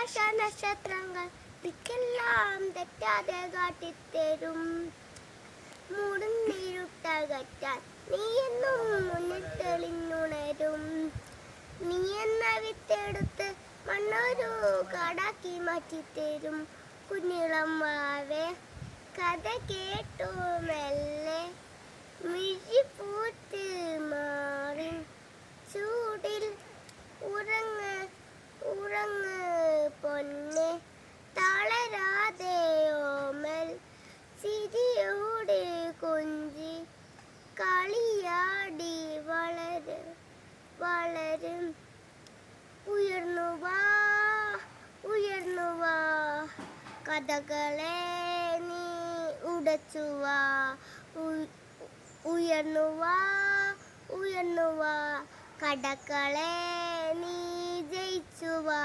ആകാശ നക്ഷത്രങ്ങൾ ദിക്കെല്ലാം തെറ്റാതെ കാട്ടിത്തരും. മൂടുന്നിരുട്ടകറ്റാൻ നീ എന്നും മുന്നിൽ തെളിഞ്ഞുണരും. നീ എന്ന വിത്തെടുത്ത് മണ്ണൊരു കാടാക്കി മാറ്റിത്തരും. കുഞ്ഞിളം വാവേ കഥ കേട്ടു മെല്ലെ മിഴിപൂത്ത് മാറി ചൂടിൽ ഉറങ്ങ് ഉറങ്ങ് പൊന്നെ തളരാതെ ഓമൽ ചിരിയോടെ കൊഞ്ചി കളിയാടി വളരും. ഉയർന്നു വാ കഥകളെ നീ ഉടച്ചുവാ. ഉയർന്നു വാ കടകളെ നീ ജയിച്ചുവാ.